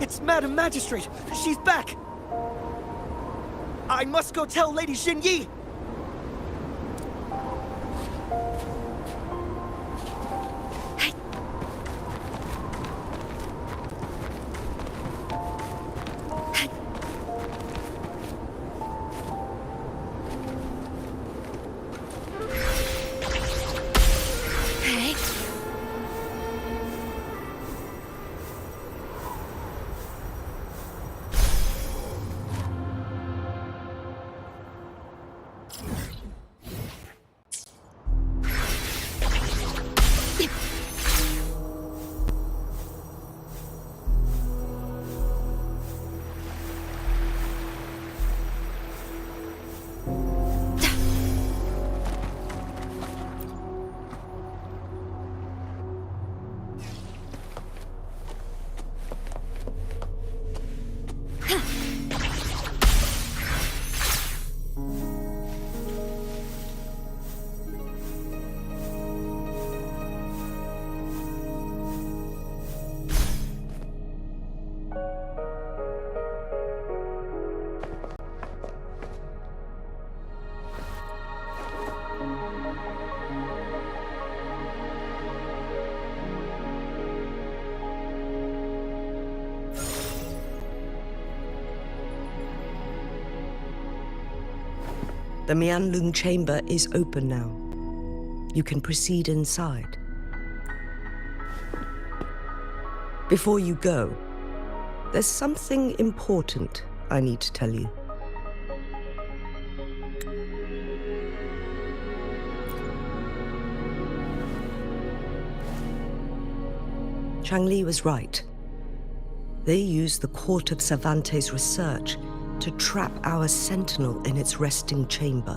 It's Madam Magistrate! She's back! I must go tell Lady Jinhsi! The Mianlun chamber is open now. You can proceed inside. Before you go, there's something important I need to tell you. Changli was right. They used the Court of Cervantes' research to trap our sentinel in its resting chamber.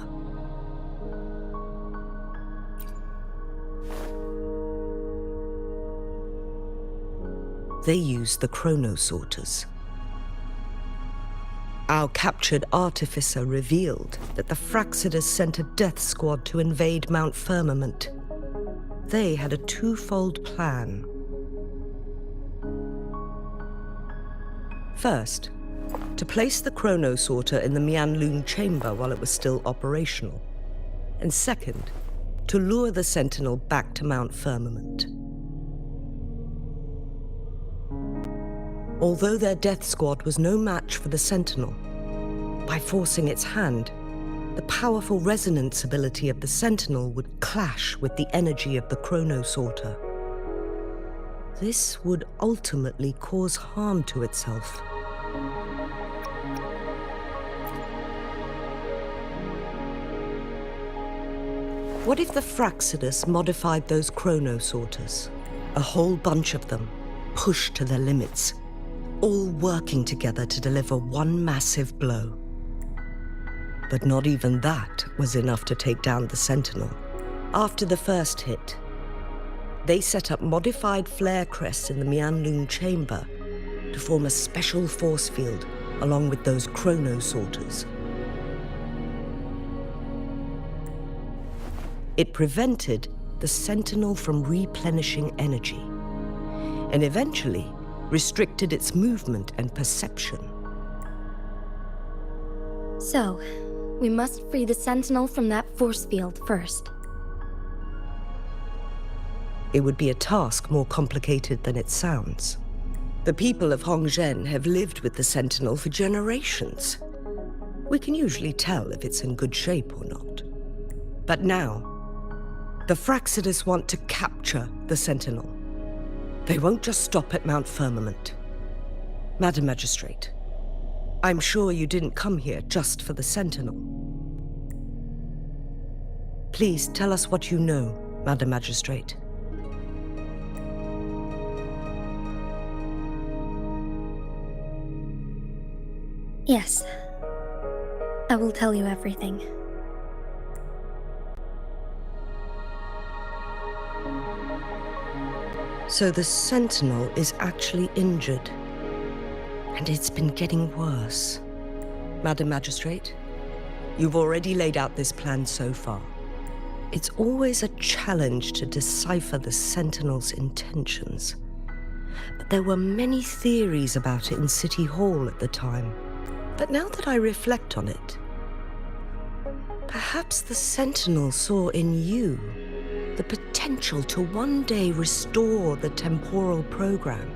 They used the chronosorters. Our captured artificer revealed that the Fraxidus sent a death squad to invade Mount Firmament. They had a twofold plan. First, to place the chronosorter in the Mianlun chamber while it was still operational. And second, to lure the Sentinel back to Mount Firmament. Although their death squad was no match for the Sentinel, by forcing its hand, the powerful resonance ability of the Sentinel would clash with the energy of the chronosorter. This would ultimately cause harm to itself. What if the Fraxidus modified those chronosorters? A whole bunch of them, pushed to their limits, all working together to deliver one massive blow. But not even that was enough to take down the Sentinel. After the first hit, they set up modified flare crests in the Mianlun chamber to form a special force field along with those chronosorters. It prevented the Sentinel from replenishing energy, and eventually restricted its movement and perception. So, we must free the Sentinel from that force field first. It would be a task more complicated than it sounds. The people of Hongzhen have lived with the Sentinel for generations. We can usually tell if it's in good shape or not. But now, the Fraxidus want to capture the Sentinel. They won't just stop at Mount Firmament. Madam Magistrate, I'm sure you didn't come here just for the Sentinel. Please tell us what you know, Madam Magistrate. Yes. I will tell you everything. So the Sentinel is actually injured. And it's been getting worse. Madam Magistrate, you've already laid out this plan so far. It's always a challenge to decipher the Sentinel's intentions. But there were many theories about it in City Hall at the time. But now that I reflect on it, perhaps the Sentinel saw in you the potential to one day restore the temporal program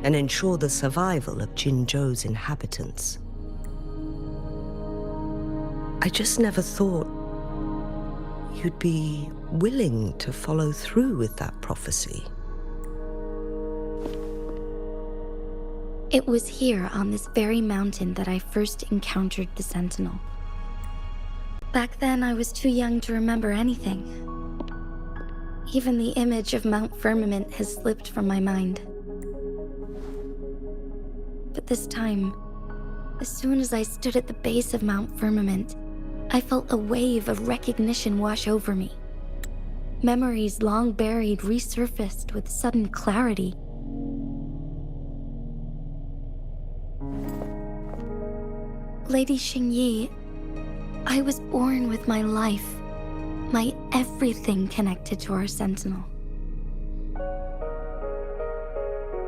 and ensure the survival of Jinzhou's inhabitants. I just never thought you'd be willing to follow through with that prophecy. It was here on this very mountain that I first encountered the Sentinel. Back then, I was too young to remember anything. Even the image of Mount Firmament has slipped from my mind. But this time, as soon as I stood at the base of Mount Firmament, I felt a wave of recognition wash over me. Memories long buried resurfaced with sudden clarity. Lady Xingyi, I was born with my life, my everything connected to our Sentinel.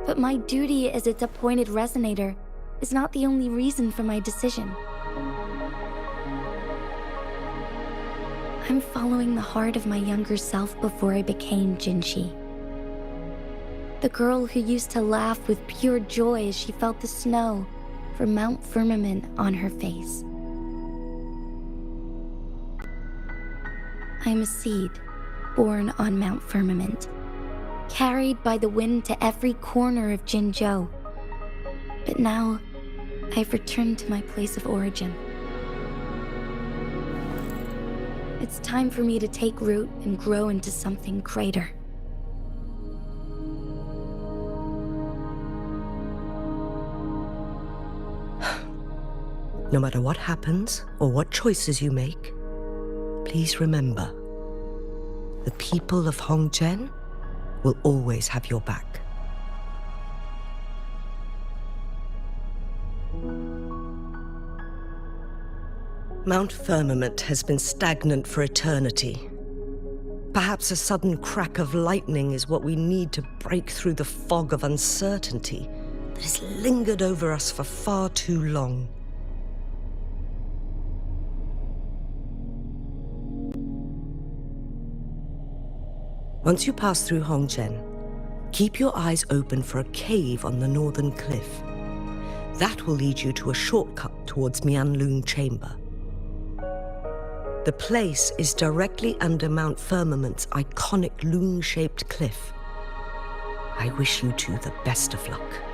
But my duty as its appointed resonator is not the only reason for my decision. I'm following the heart of my younger self before I became Jinhsi. The girl who used to laugh with pure joy as she felt the snow from Mount Firmament on her face. I'm a seed born on Mount Firmament, carried by the wind to every corner of Jinzhou. But now, I've returned to my place of origin. It's time for me to take root and grow into something greater. No matter what happens or what choices you make, please remember, the people of Hongzhen will always have your back. Mount Firmament has been stagnant for eternity. Perhaps a sudden crack of lightning is what we need to break through the fog of uncertainty that has lingered over us for far too long. Once you pass through Hongzhen, keep your eyes open for a cave on the northern cliff. That will lead you to a shortcut towards Mianlun Chamber. The place is directly under Mount Firmament's iconic loon-shaped cliff. I wish you two the best of luck.